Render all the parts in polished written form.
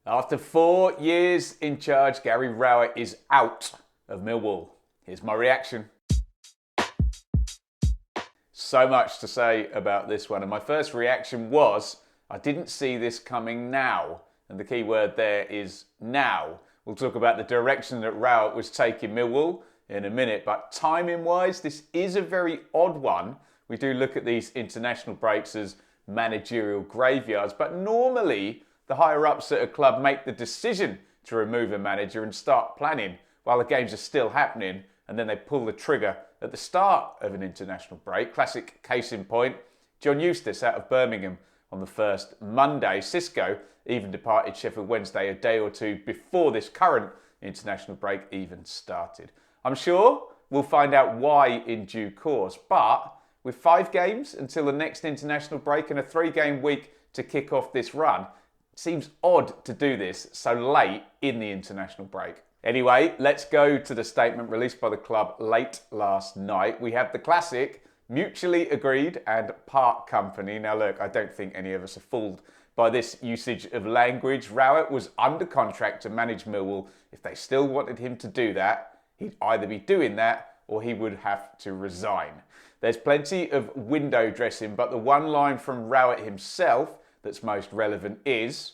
After 4 years in charge, Gary Rowett is out of Millwall. Here's my reaction. So much to say about this one, and my first reaction was, I didn't see this coming now. And the key word there is now. We'll talk about the direction that Rowett was taking Millwall in a minute, but timing-wise, this is a very odd one. We do look at these international breaks as managerial graveyards, but normally the higher-ups at a club make the decision to remove a manager and start planning while the games are still happening, and then they pull the trigger at the start of an international break. Classic case in point, John Eustace out of Birmingham on the first Monday. Xisco even departed Sheffield Wednesday a day or two before this current international break even started. I'm sure we'll find out why in due course, but with 5 games until the next international break and a 3-game week to kick off this run, it seems odd to do this so late in the international break. Anyway, let's go to the statement released by the club late last night. We have the classic mutually agreed and part company. Now look, I don't think any of us are fooled by this usage of language. Rowett was under contract to manage Millwall. If they still wanted him to do that, he'd either be doing that or he would have to resign. There's plenty of window dressing, but the one line from Rowett himself that's most relevant is,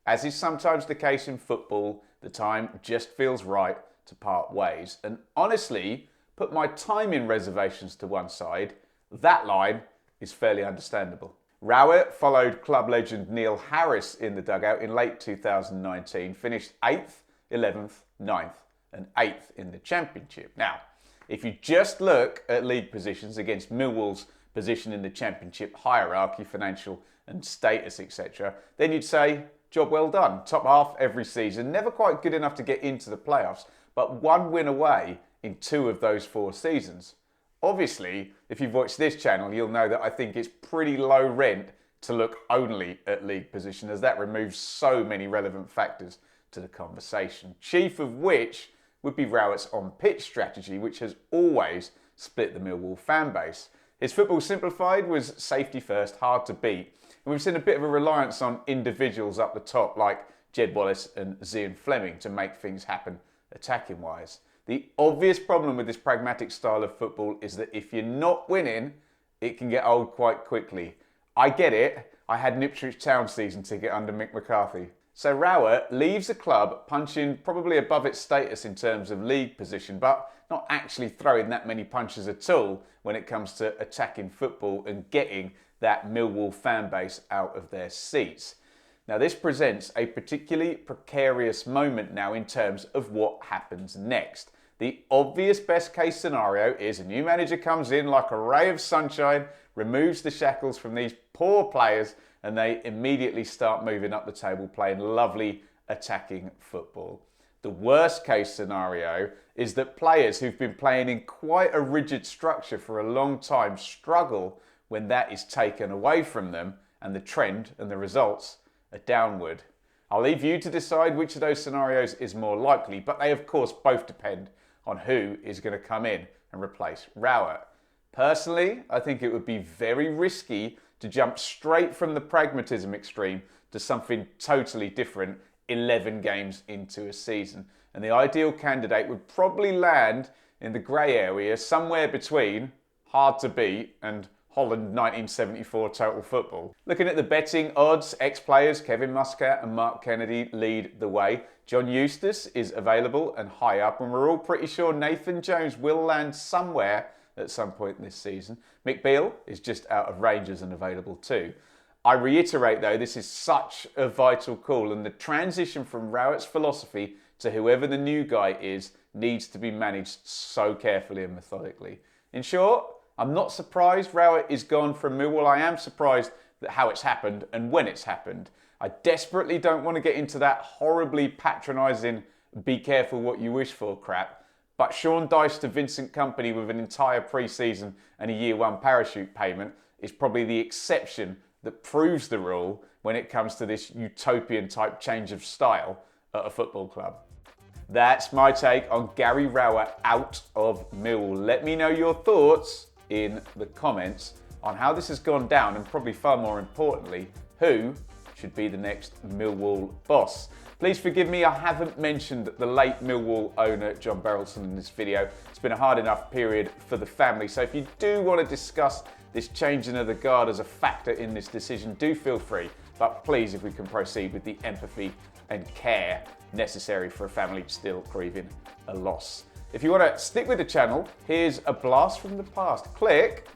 as is sometimes the case in football, the time just feels right to part ways. And honestly, put my timing reservations to one side, that line is fairly understandable. Rowett followed club legend Neil Harris in the dugout in late 2019, finished 8th, 11th, 9th and 8th in the Championship. Now, if you just look at league positions against Millwall's position in the Championship hierarchy, financial and status, etc., then you'd say, job well done. Top half every season, never quite good enough to get into the playoffs, but 1 win away in 2 of those 4 seasons. Obviously, if you've watched this channel, you'll know that I think it's pretty low rent to look only at league position, as that removes so many relevant factors to the conversation, chief of which would be Rowett's on-pitch strategy, which has always split the Millwall fan base. His football simplified was safety first, hard to beat. And we've seen a bit of a reliance on individuals up the top like Jed Wallace and Zian Fleming to make things happen attacking-wise. The obvious problem with this pragmatic style of football is that if you're not winning, it can get old quite quickly. I get it. I had an Ipswich Town season ticket under Mick McCarthy. So Rowett leaves the club punching probably above its status in terms of league position, but not actually throwing that many punches at all when it comes to attacking football and getting that Millwall fan base out of their seats. Now this presents a particularly precarious moment now in terms of what happens next. The obvious best case scenario is a new manager comes in like a ray of sunshine, removes the shackles from these poor players, and they immediately start moving up the table, playing lovely attacking football. The worst case scenario is that players who've been playing in quite a rigid structure for a long time struggle when that is taken away from them, and the trend and the results are downward. I'll leave you to decide which of those scenarios is more likely, but they of course both depend on who is going to come in and replace Rowett. Personally, I think it would be very risky to jump straight from the pragmatism extreme to something totally different 11 games into a season. And the ideal candidate would probably land in the grey area somewhere between hard to beat and Holland 1974 total football. Looking at the betting odds, ex-players Kevin Muscat and Mark Kennedy lead the way. John Eustace is available and high up, and we're all pretty sure Nathan Jones will land somewhere at some point this season. Mick Beale is just out of Rangers and available too. I reiterate though, this is such a vital call, and the transition from Rowett's philosophy to whoever the new guy is needs to be managed so carefully and methodically. In short, I'm not surprised Rowett is gone from Millwall. I am surprised at how it's happened and when it's happened. I desperately don't want to get into that horribly patronising be careful what you wish for crap, but Sean Dyche to Vincent Kompany with an entire pre-season and a year 1 parachute payment is probably the exception that proves the rule when it comes to this utopian type change of style at a football club. That's my take on Gary Rowett out of Millwall. Let me know your thoughts in the comments on how this has gone down, and probably far more importantly, who should should be the next Millwall boss. Please forgive me, I haven't mentioned the late Millwall owner John Berylson in this video. It's been a hard enough period for the family, so if you do want to discuss this changing of the guard as a factor in this decision, do feel free. But please, if we can proceed with the empathy and care necessary for a family still grieving a loss. If you want to stick with the channel, here's a blast from the past. Click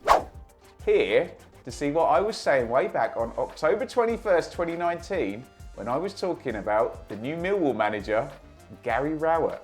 here to see what I was saying way back on October 21st, 2019, when I was talking about the new Millwall manager, Gary Rowett.